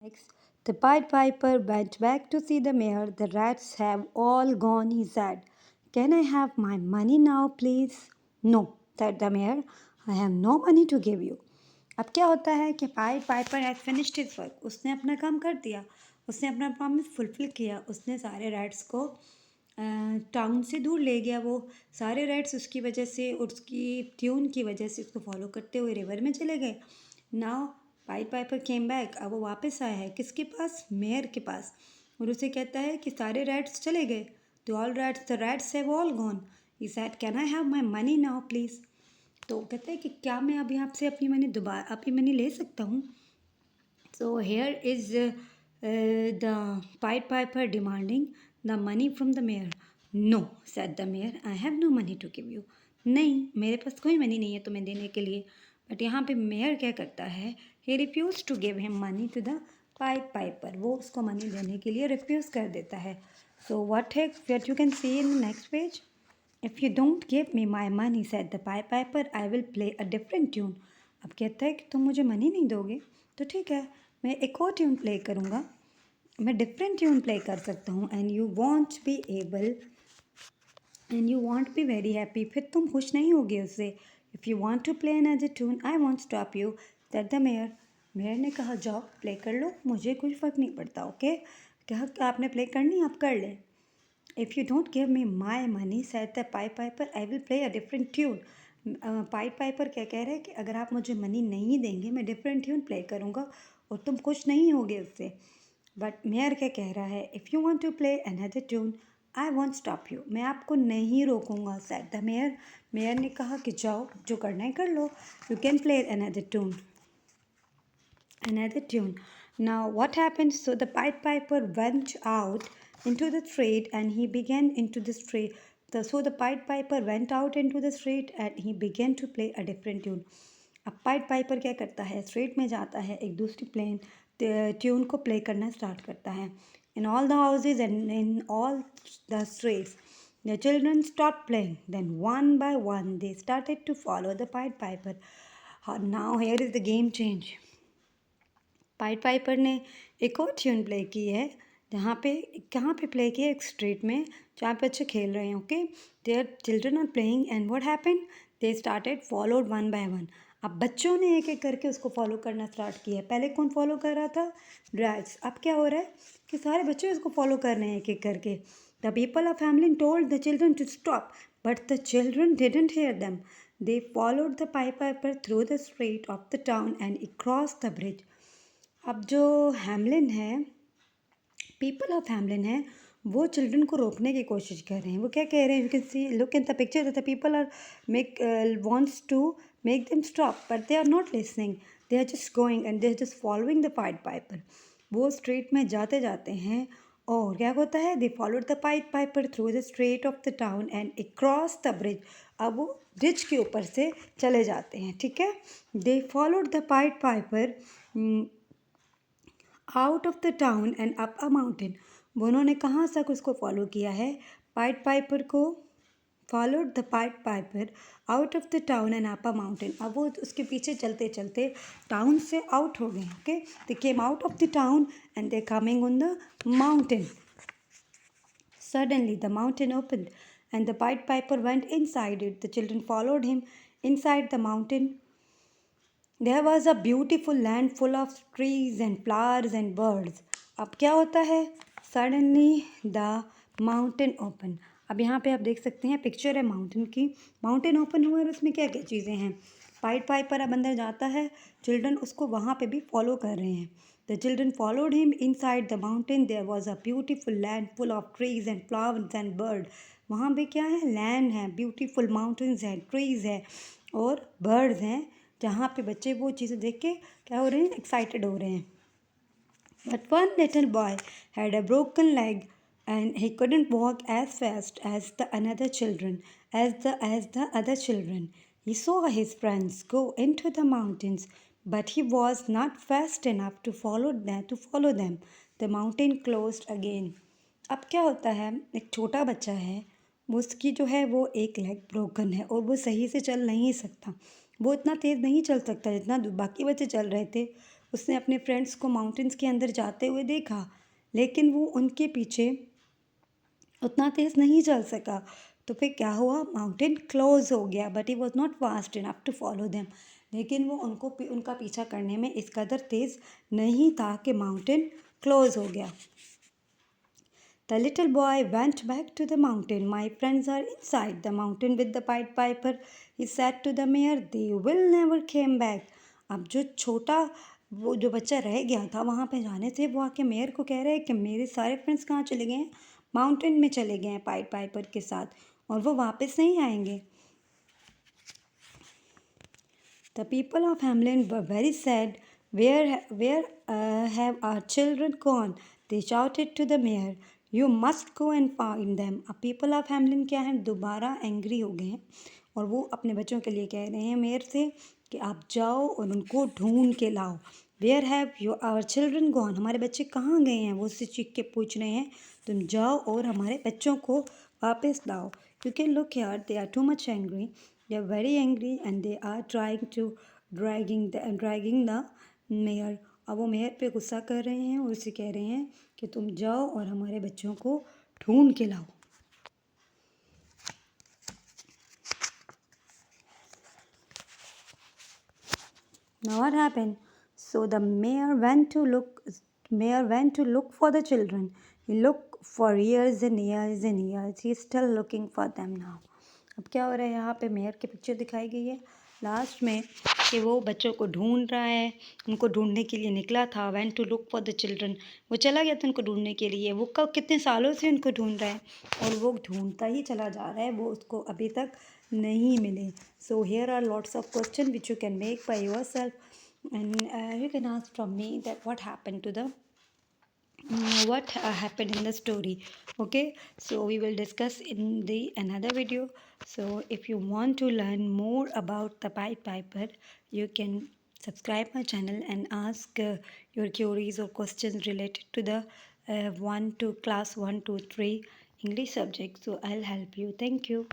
Next, the Pied Piper went back to see the mayor. The rats have all gone, he said. Can I have my money now, please? No, said the mayor. I have no money to give you. अब क्या होता है कि pied Piper has finished his work. उसने अपना काम कर दिया. उसने अपना प्रॉमिस फुलफिल किया. उसने सारे रैट्स को टाउन से दूर ले गया. वो सारे रैट्स उसकी वजह से, उसकी ट्यून की वजह से उसको फॉलो करते हुए रिवर में चले गए. Now pied Piper came back. अब वो वापस आया है किसके पास? मेयर के पास. और उसे कहता है कि सारे रैट्स चले गए. The rats have all gone. He said can I have my money now please. तो कहते हैं कि क्या मैं अभी आपसे अपनी मनी दोबारा अपनी मनी ले सकता हूँ. So here is the pied piper demanding the money from the mayor. No said the mayor, I have no money to give you. नहीं, मेरे पास कोई मनी नहीं है तुम्हें देने के लिए. बट यहाँ पे मेयर क्या करता है? He refuse to give him money to the pied piper. वो उसको मनी देने के लिए रिफ्यूज़ कर देता है. So what you can C in the next page. If you don't give me my money, said the Pied Piper, I will play a different tune. अब कहता है कि तुम मुझे मनी नहीं दोगे तो ठीक है, मैं एक और ट्यून प्ले करूँगा. मैं डिफरेंट ट्यून प्ले कर सकता हूँ. And you won't be very happy. फिर तुम खुश नहीं होगे उससे. If you want to play another tune I won't stop you, that the mayor. Mayor ने कहा जाओ प्ले कर लो, मुझे कोई फ़र्क नहीं पड़ता. ओके, कहा आपने प्ले करनी, आप कर लें. If you don't give me my money, said the Pied Piper, I will play a different tune. Pied Piper क्या कह रहे हैं कि अगर आप मुझे मनी नहीं देंगे मैं डिफरेंट ट्यून प्ले करूँगा और तुम खुश नहीं होगे उससे. बट मेयर क्या कह रहा है? If you want to play another tune I won't stop you. मैं आपको नहीं रोकूंगा, सेड द मेयर. मेयर ने कहा कि जाओ जो करना है कर लो. You can play another tune. Now what happened? So the Pied Piper went out into the street and he began into the street. So the Pied Piper went out into the street and he began to play a different tune. अब pied Piper क्या करता है? Street में जाता है, एक दूसरी plane tune को प्ले करना स्टार्ट करता है. In all the houses and in all the streets the children stopped playing. Then one by one they started to follow the Pied Piper. Now here is the game change. Pied Piper ने एक और tune play की है. कहाँ पे play की है? एक स्ट्रीट में जहाँ पे बच्चे खेल रहे हैं. Okay, there children are playing and what happened? They started followed one by one. अब बच्चों ने एक एक करके उसको फॉलो करना स्टार्ट किया. पहले कौन फॉलो कर रहा था? रैट्स. अब क्या हो रहा है कि सारे बच्चे उसको फॉलो कर रहे हैं एक एक करके. The people of Hamelin told the children to stop but the children didn't hear them. They followed the pied piper through the street of the town and cross the bridge. अब जो Hamelin है, people of Hamelin है, वो children को रोकने की कोशिश कर रहे हैं. वो क्या कह रहे हैं? You can see, look in the picture, the people are wants to make them stop but they are not listening. They are just going and they are just following the pied piper. वो street में जाते जाते हैं और क्या होता है? They followed the pied piper through the street of the town and cross the bridge. अब वो ब्रिज के ऊपर से चले जाते हैं. ठीक है, they followed the pied Piper out of the town and up a mountain. उन्होंने कहाँ तक उसको फॉलो किया है? पाइड पाइपर को followed the pied Piper out of the town and up a mountain. अब वो उसके पीछे चलते चलते टाउन से आउट हो गए. Okay, they came out of the town and they coming on the mountain. Suddenly the mountain opened and the Pied Piper went inside it. The children followed him inside the mountain. There was a beautiful land full of trees and flowers and birds. अब क्या होता है? Suddenly the mountain opened. अब यहाँ पे आप देख सकते हैं पिक्चर है माउंटेन की. माउंटेन ओपन हुआ और उसमें क्या क्या चीज़ें हैं? पाइड पाइपर अब अंदर जाता है, चिल्ड्रन उसको वहाँ पे भी फॉलो कर रहे हैं. The children followed him inside the mountain. There was a beautiful land full of trees and flowers and birds. वहाँ पे क्या है? लैंड है, ब्यूटीफुल माउंटेन्स हैं, ट्रीज़ है और बर्ड्स हैं, जहाँ पे बच्चे वो चीज़ें देख के क्या हो रहे हैं? एक्साइटेड हो रहे हैं. But one little boy had a broken leg and he couldn't walk as fast as the other children. He saw his friends go into the mountains, but he was not fast enough to follow them. The mountain closed again. अब क्या होता है? एक छोटा बच्चा है, उसकी जो है वो एक लेग ब्रोकन है और वो सही से चल नहीं सकता. वो इतना तेज़ नहीं चल सकता जितना बाकी बच्चे चल रहे थे. उसने अपने फ्रेंड्स को माउंटेन्स के अंदर जाते हुए देखा, लेकिन वो उनके पीछे उतना तेज़ नहीं चल सका। तो फिर क्या हुआ, माउंटेन क्लोज हो गया, but he was not fast enough to follow them. लेकिन वो उनका पीछा करने में इस कदर तेज़ नहीं था कि माउंटेन क्लोज हो गया। The little boy went back to the mountain. My friends are inside the mountain with the Pied Piper. He said to the mayor, they will never came back. अब जो छोटा वो जो बच्चा रह गया था वहाँ पे जाने से, वो आके मेयर को कह रहे हैं कि मेरे सारे फ्रेंड्स कहाँ चले गए हैं, माउंटेन में चले गए हैं पाइड पाइपर के साथ, और वो वापस नहीं आएंगे। The people of Hamlin were very sad. Where have our children gone? They shouted to the mayor. You must go and find them. अब people of Hamlin क्या है, दोबारा एंग्री हो गए हैं और वो अपने बच्चों के लिए कह रहे हैं मेयर से कि आप जाओ और उनको ढूंढ के लाओ। Where have our children gone? हमारे बच्चे कहाँ गए हैं, वो उससे चीख के पूछ रहे हैं। तुम जाओ और हमारे बच्चों को वापस लाओ। You can look here, they are too much angry. They are very angry and they are trying to dragging the mayor. अब वो मेयर पे गुस्सा कर रहे हैं और उसे कह रहे हैं कि तुम जाओ और हमारे बच्चों को ढूंढ के लाओ। Now what happened? So the mayor went to look for the children. He looked for years and years and years. He is still looking for them now. अब क्या हो रहा है, यहाँ पे मेयर की पिक्चर दिखाई गई है लास्ट में कि वो बच्चों को ढूंढ रहा है, उनको ढूंढने के लिए निकला था। Went to look for the children, वो चला गया था उनको ढूंढने के लिए। वो कब कितने सालों से उनको ढूंढ रहा है और वो ढूंढता ही चला जा रहा है, वो उसको अभी तक नहीं मिले। So here are lots of question which you can make by yourself and you can ask from me that what happened to the what happened in the story. Okay, so we will discuss in the another video. So if you want to learn more about the Pied Piper, you can subscribe my channel and ask your queries or questions related to the 1 to class 1 to 3 English subject. So I'll help you. Thank you.